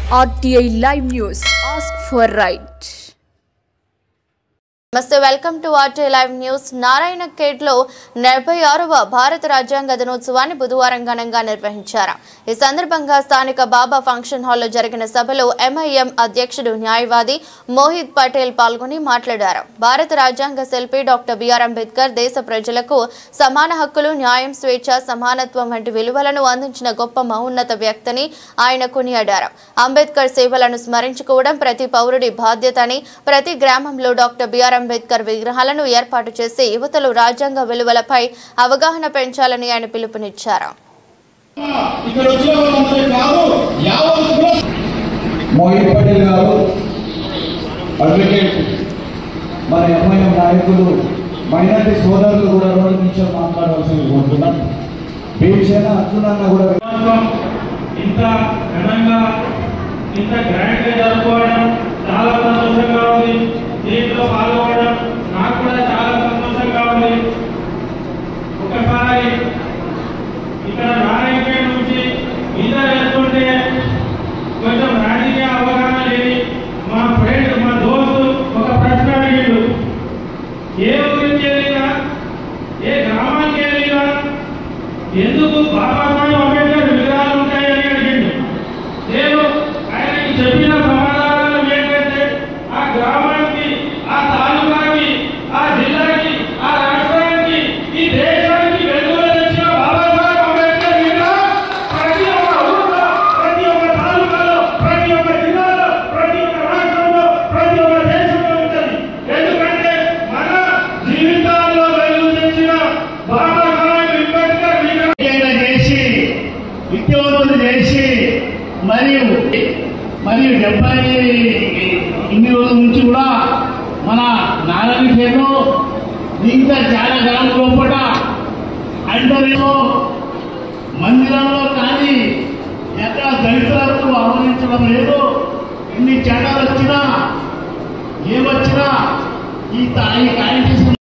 RTI Live News. Ask for right. నమస్తే welcome to RTI Live News. నారాయణ ఖేడ్లో 76వ భారత రాజ్యాంగ దినోత్సవాన్ని బుధవారం ఘనంగా నిర్వహించారు. ఈ సందర్భంగా స్థానిక బాబా ఫంక్షన్ హాల్లో జరిగిన సభలో MIM అధ్యక్షుడు న్యాయవాది మోహిత్ పటేల్ పాల్గొని మాట్లాడారు. భారత రాజ్యాంగ శిల్పి డాక్టర్ బిఆర్ అంబేద్కర్ దేశ ప్రజలకు సమాన హక్కులు, న్యాయం, స్వేచ్ఛ, సమానత్వం వంటి విలువలను అందించిన గొప్ప మహోన్నత వ్యక్తిని ఆయన కొనియాడారు. అంబేద్కర్ సేవలను స్మరించుకోవడం ప్రతి పౌరుడి బాధ్యత అని, ప్రతి గ్రామంలో డాక్టర్ బిఆర్ అంబేద్కర్ విగ్రహాలను ఏర్పాటు చేసి యువతలు రాజ్యాంగ విలువలపై అవగాహన పెంచాలని ఆయన పిలుపునిచ్చారు. మోహిత్ పటేల్ గారు అడ్వకేట్, మన MIM నాయకులు, మైనార్టీ సోదరులు కూడా 2 నిమిషాలు మాట్లాడవలసింది కోరుతున్నాం. భీమసేన అర్జునన్న కూడా ఇంత ఘనంగా ఇంత గ్రాండ్ గా జరుపుకోవడం చాలా సంతోషంగా ఉంది. దీంట్లో పాల్గొనడం నాకు కూడా చాలా సంతోషంగా ఉంది. ఒకసారి ఇక్కడ నారాయణఖేడ్ నుంచి ఈత వేస్తుంటే కొంచెం రాజకీయ అవగాహన లేని మా ఫ్రెండ్, మా దోస్తు ఒక ప్రశ్న అడిగిండు. ఏ ఊరికి వెళ్ళినా, ఏ గ్రామానికి వెళ్ళినా ఎందుకు బాబాసాహెబ్ అంబేద్కర్ విగ్రహాలు ఉంటాయని అడిగిండు. నేను ఆయనకి చెప్పిన సమాధానం ఏంటంటే, ఆ గ్రామానికి, ఆ తాలూకాకి, ఆ జిల్లాకి, ఆ రాష్ట్రానికి, ఈ దేశానికి వెలుగులు తెచ్చిన బాబాసాహెబ్ అంబేద్కర్ విగ్రహం ప్రతి ఒక్క ఊళ్ళో, ప్రతి ఒక్క తాలూకాలో, ప్రతి ఒక్క జిల్లాలో, ప్రతి ఒక్క రాష్ట్రంలో, ప్రతి ఒక్క దేశంలో ఉంటుంది. ఎందుకంటే మన జీవితాల్లో వెలుగు తెచ్చిన బాబాసాహెబ్ అంబేద్కర్ విగ్రహం చేసి, విద్యావంతులు చేసి, మరియు 70 రోజుల నుంచి కూడా మన నారాయణఖేడ్లో ఇంకా చాలా గ్రామం లోపల అండర్లో మందిరంలో కానీ ఎక్కడ దళితులకు ఆహ్వానించడం లేదు. ఎన్ని చట్టాలు వచ్చినా ఏమొచ్చినా ఈ